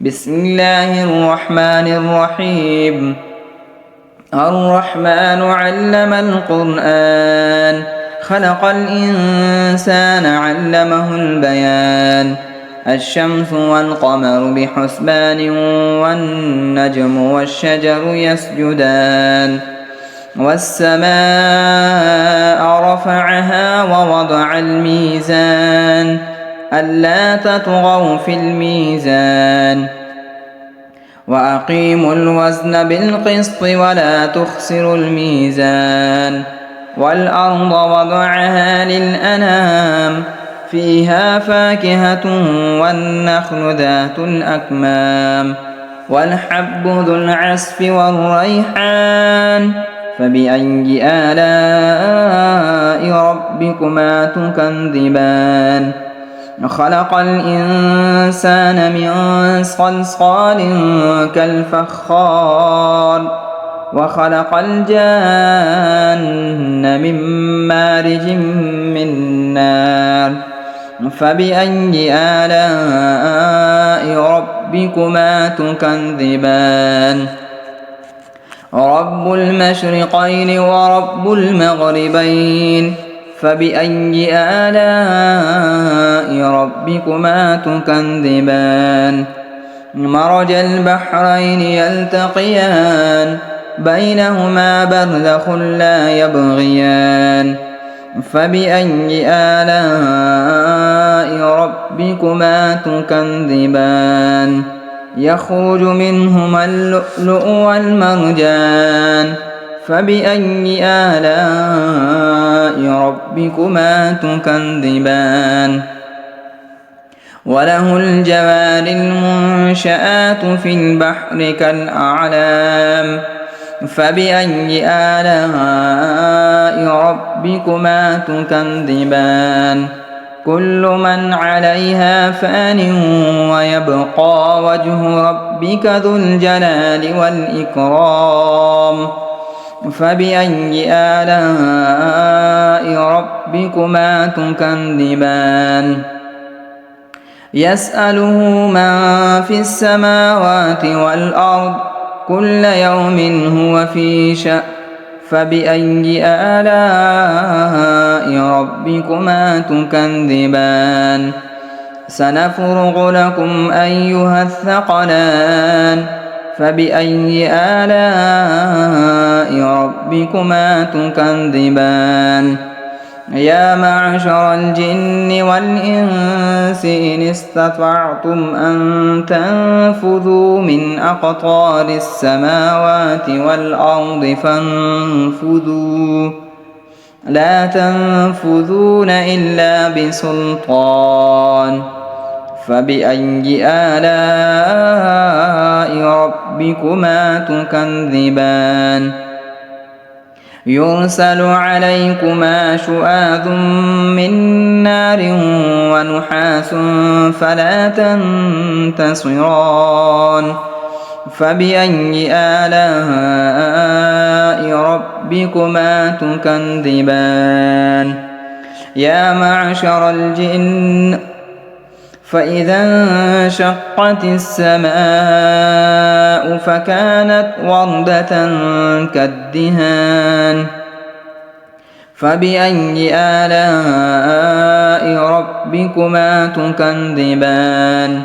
بسم الله الرحمن الرحيم. الرحمن علم القرآن، خلق الإنسان علمه البيان. الشمس والقمر بحسبان، والنجم والشجر يسجدان. والسماء رفعها ووضع الميزان، ألا تطغوا في الميزان. وأقيموا الوزن بالقسط ولا تخسروا الميزان. والأرض وضعها للأنام، فيها فاكهة والنخل ذات الأكمام، والحب ذو العصف والريحان. فبأي آلاء ربكما تكذبان؟ خلق الإنسان من صلصال كالفخار، وخلق الجان من مارج من نار. فبأي آلاء ربكما تكذبان؟ رب المشرقين ورب المغربين، فبأي آلاء ربكما تكذبان؟ مرج البحرين يلتقيان، بينهما برزخ لا يبغيان. فبأي آلاء ربكما تكذبان؟ يخرج منهما اللؤلؤ والمرجان. فبأي آلاء ربكما تكذبان؟ وله الجوار المنشآت في البحر كالأعلام. فبأي آلاء ربكما تكذبان؟ كل من عليها فان، ويبقى وجه ربك ذو الجلال والإكرام. فبأي آلاء ربكما تكذبان؟ يسأله من في السماوات والأرض، كل يوم هو في شأن. فبأي آلاء ربكما تكذبان؟ سنفرغ لكم أيها الثقلان. فبأي آلاء ربكما تكذبان؟ يا معشر الجن والإنس إن استطعتم أن تنفذوا من أقطار السماوات والأرض فانفذوا، لا تنفذون إلا بسلطان. فبأي آلاء ربكما تكذبان؟ يرسل عليكما شواظ من نار ونحاس فلا تنتصران. فبأي آلاء ربكما تكذبان؟ يا معشر الجن، فإذا انشقت السماء فكانت وردة كالدهان. فبأي آلاء ربكما تكذبان؟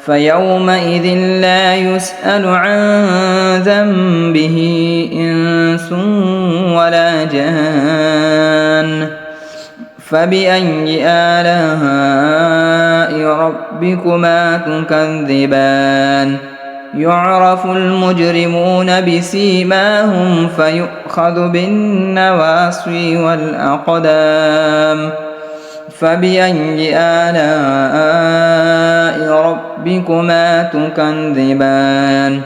فيومئذ لا يسأل عن ذنبه إنس ولا جان. فبأي آلاء ربكما تكذبان؟ يعرف المجرمون بسيماهم فيؤخذ بالنواصي والأقدام. فبأي آلاء ربكما تكذبان؟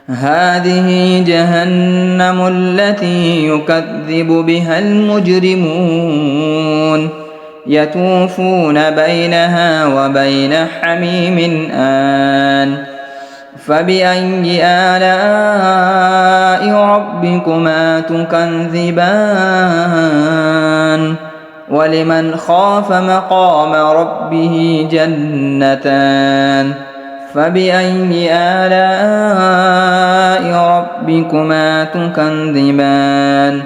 هذه جهنم التي يكذب بها المجرمون، يطوفون بينها وبين حميم آن. فبأي آلاء ربكما تكذبان؟ ولمن خاف مقام ربه جنتان. فبأي آلاء ربكما تكذبان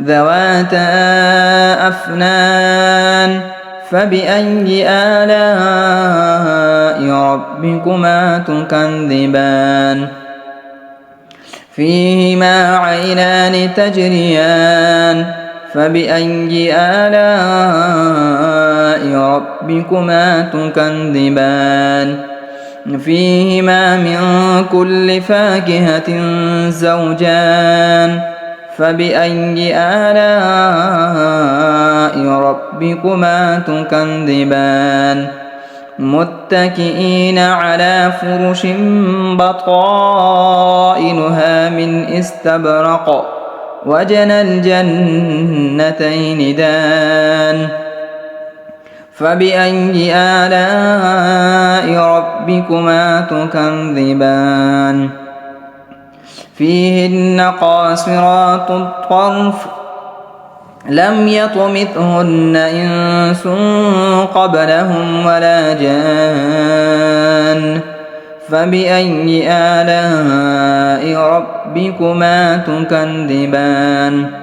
ذواتا أفنان فبأي آلاء ربكما تكذبان فيهما عينان تجريان فبأي آلاء ربكما تكذبان فيهما من كل فاكهة زوجان فبأي آلاء ربكما تكذبان متكئين على فرش بطائنها من استبرق وجنى الجنتين دان فبأي آلاء ربكما تكذبان فيهن قاصرات الطرف لم يطمثهن إنس قبلهم ولا جان فبأي آلاء ربكما تكذبان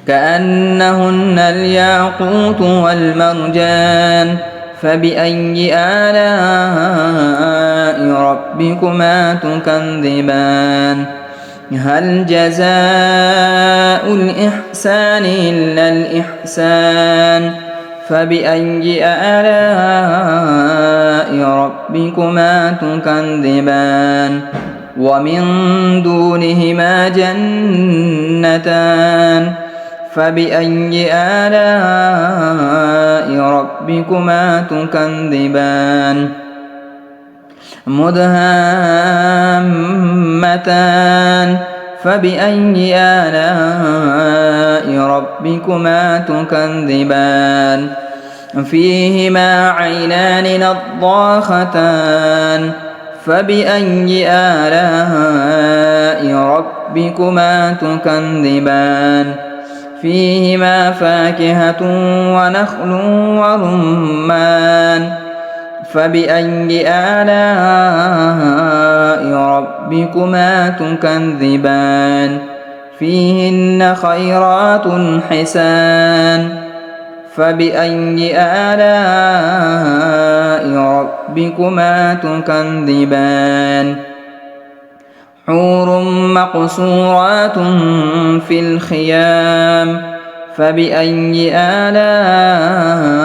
كأنهن الياقوت والمرجان فبأي آلاء ربكما تكذبان هل جزاء الإحسان إلا الإحسان فبأي آلاء ربكما تكذبان ومن دونهما جنتان فبأي آلاء ربكما تكذبان مدهامتان فبأي آلاء ربكما تكذبان فيهما عينان نضاختان فبأي آلاء ربكما تكذبان فيهما فاكهة ونخل ورمان فبأي آلاء ربكما تكذبان فيهن خيرات حسان فبأي آلاء ربكما تكذبان حور مقصورات في الخيام فبأي آلاء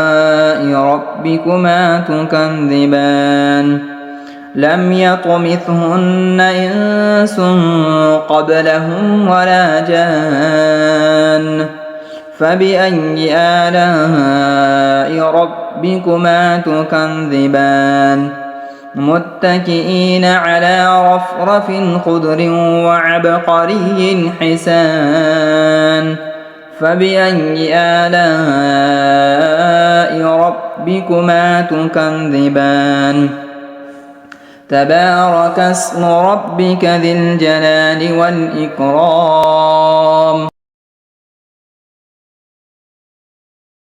ربكما تكذبان لم يطمثهن إنس قبلهم ولا جان فبأي آلاء ربكما تكذبان متكئين على رفرف خضر وعبقري حسان فبأي آلاء ربكما تكذبان تبارك اسم ربك ذي الجلال والإكرام